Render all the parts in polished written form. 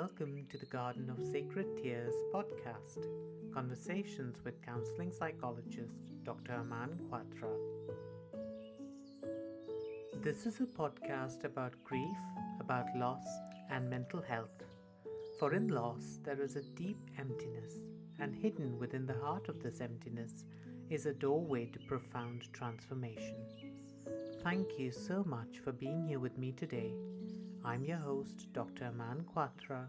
welcome to the Garden of Sacred Tears podcast, conversations with counseling psychologist Dr. Aman Kwatra. This is a podcast about grief, about loss, and mental health. For in loss, there is a deep emptiness, and hidden within the heart of this emptiness is a doorway to profound transformation. Thank you so much for being here with me today. I'm your host, Dr. Aman Kwatra,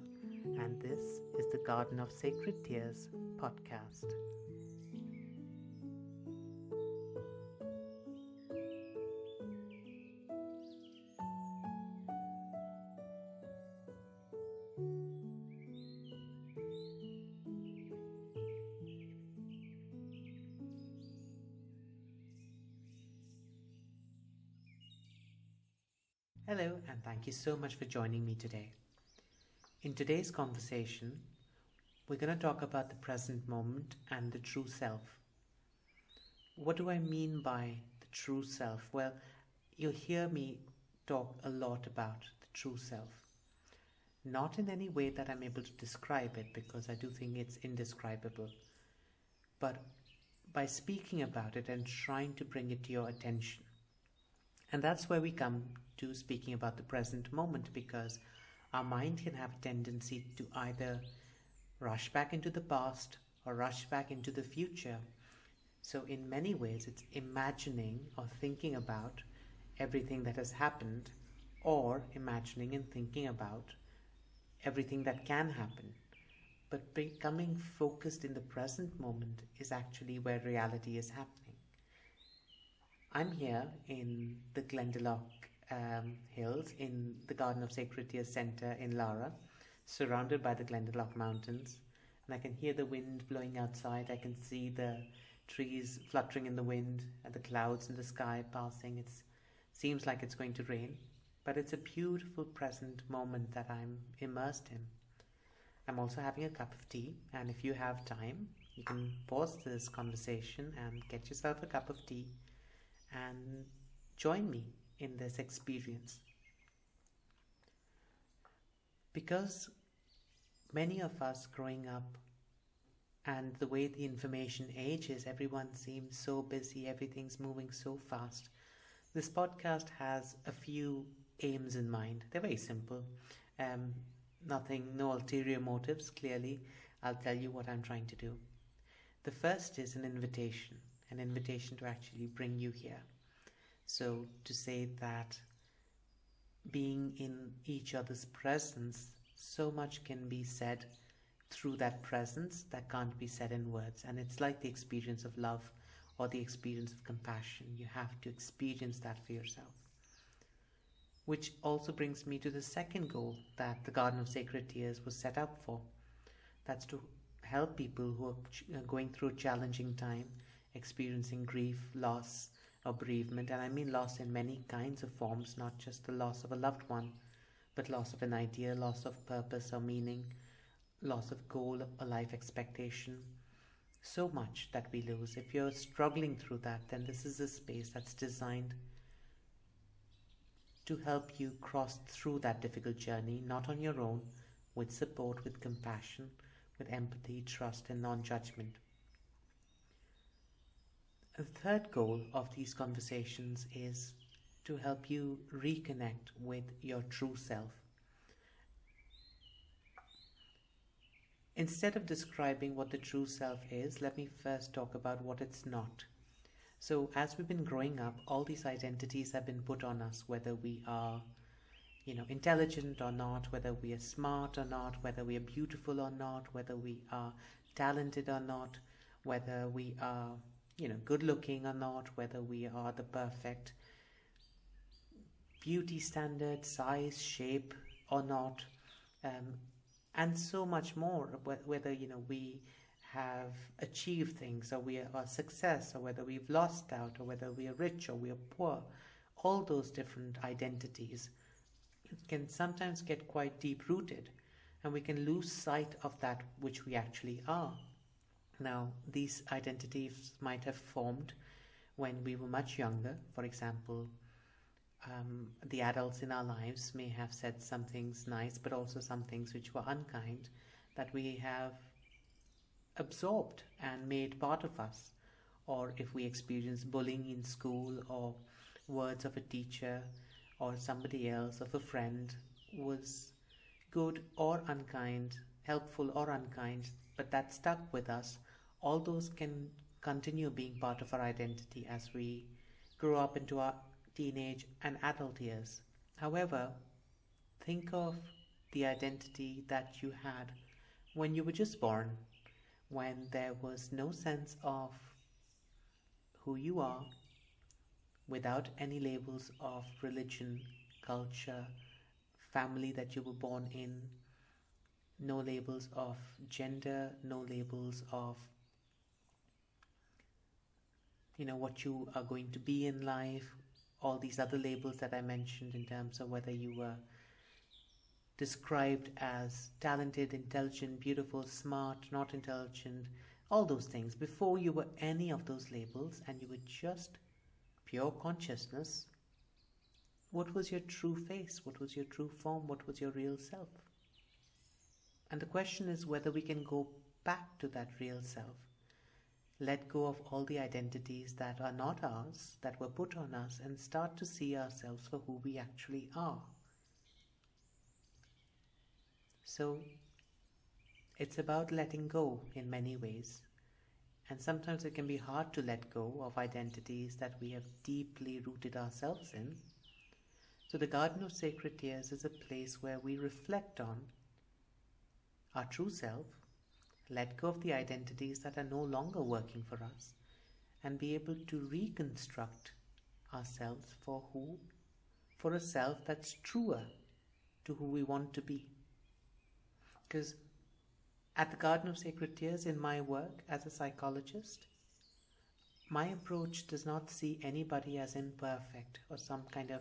and this is the Garden of Sacred Tears podcast. Hello, and thank you so much for joining me today. In today's conversation, we're going to talk about the present moment and the true self. What do I mean by the true self? Well, you'll hear me talk a lot about the true self. Not in any way that I'm able to describe it, because I do think it's indescribable, but by speaking about it and trying to bring it to your attention. And that's where we come to speaking about the present moment, because our mind can have a tendency to either rush back into the past or rush back into the future. So in many ways, it's imagining or thinking about everything that has happened, or imagining and thinking about everything that can happen. But becoming focused in the present moment is actually where reality is happening. I'm here in the Glendalough Hills in the Garden of Sacred Tears Center in Lara, surrounded by the Glendalough Mountains, and I can hear the wind blowing outside. I can see the trees fluttering in the wind and the clouds in the sky passing. It seems like it's going to rain, but it's a beautiful present moment that I'm immersed in. I'm also having a cup of tea, and if you have time, you can pause this conversation and get yourself a cup of tea and join me in this experience. Because many of us growing up, and the way the information age is, everyone seems so busy, everything's moving so fast. This podcast has a few aims in mind. They're very simple. No ulterior motives, clearly. I'll tell you what I'm trying to do. The first is an invitation to actually bring you here. So to say that being in each other's presence, so much can be said through that presence that can't be said in words. And it's like the experience of love or the experience of compassion. You have to experience that for yourself. Which also brings me to the second goal that the Garden of Sacred Tears was set up for. That's to help people who are going through a challenging time, experiencing grief, loss, or bereavement. And I mean loss in many kinds of forms, not just the loss of a loved one, but loss of an idea, loss of purpose or meaning, loss of goal or life expectation. So much that we lose. If you're struggling through that, then this is a space that's designed to help you cross through that difficult journey, not on your own, with support, with compassion, with empathy, trust, and non-judgment. The third goal of these conversations is to help you reconnect with your true self. Instead of describing what the true self is, let me first talk about what it's not. So as we've been growing up, all these identities have been put on us, whether we are, intelligent or not, whether we are smart or not, whether we are beautiful or not, whether we are talented or not, whether we are good looking or not, whether we are the perfect beauty standard, size, shape or not, and so much more, whether we have achieved things, or we are success, or whether we've lost out, or whether we are rich or we are poor. All those different identities can sometimes get quite deep rooted, and we can lose sight of that which we actually are. Now, these identities might have formed when we were much younger. For example, the adults in our lives may have said some things nice, but also some things which were unkind that we have absorbed and made part of us. Or if we experience bullying in school, or words of a teacher or somebody else, of a friend, was good or unkind, helpful or unkind, but that stuck with us, all those can continue being part of our identity as we grow up into our teenage and adult years. However, think of the identity that you had when you were just born, when there was no sense of who you are, without any labels of religion, culture, family that you were born in, no labels of gender, no labels of what you are going to be in life, all these other labels that I mentioned in terms of whether you were described as talented, intelligent, beautiful, smart, not intelligent, all those things. Before you were any of those labels and you were just pure consciousness, what was your true face? What was your true form? What was your real self? And the question is whether we can go back to that real self, let go of all the identities that are not ours, that were put on us, and start to see ourselves for who we actually are. So it's about letting go in many ways. And sometimes it can be hard to let go of identities that we have deeply rooted ourselves in. So the Garden of Sacred Tears is a place where we reflect on our true self, let go of the identities that are no longer working for us, and be able to reconstruct ourselves for a self that's truer to who we want to be. Because at the Garden of Sacred Tears, in my work as a psychologist, my approach does not see anybody as imperfect or some kind of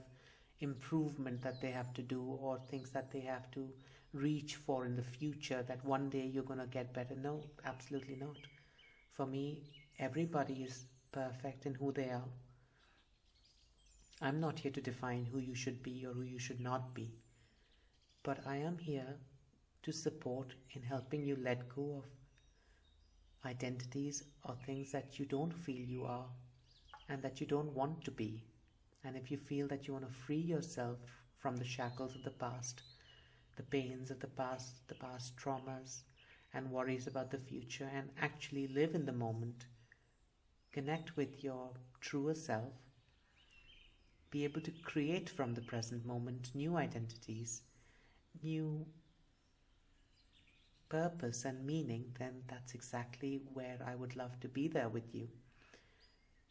improvement that they have to do, or things that they have to reach for in the future, that one day you're going to get better. No, absolutely not. For me, everybody is perfect in who they are. I'm not here to define who you should be or who you should not be, but I am here to support in helping you let go of identities or things that you don't feel you are and that you don't want to be. And if you feel that you want to free yourself from the shackles of the past, the pains of the past traumas and worries about the future, and actually live in the moment, connect with your truer self, be able to create from the present moment new identities, new purpose and meaning, then that's exactly where I would love to be there with you.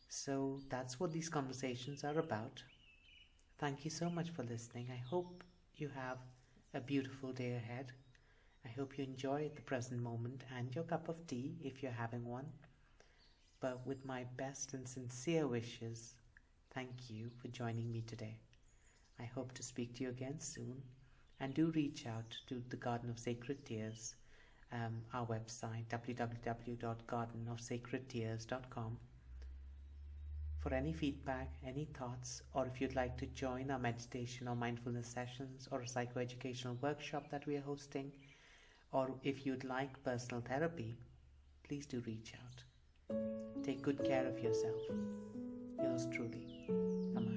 So that's what these conversations are about. Thank you so much for listening. I hope you have a beautiful day ahead. I hope you enjoy the present moment and your cup of tea if you're having one. But with my best and sincere wishes, thank you for joining me today. I hope to speak to you again soon, and do reach out to the Garden of Sacred Tears, our website www.gardenofsacredtears.com, for any feedback, any thoughts, or if you'd like to join our meditation or mindfulness sessions or a psychoeducational workshop that we are hosting, or if you'd like personal therapy, please do reach out. Take good care of yourself. Yours truly, Aman.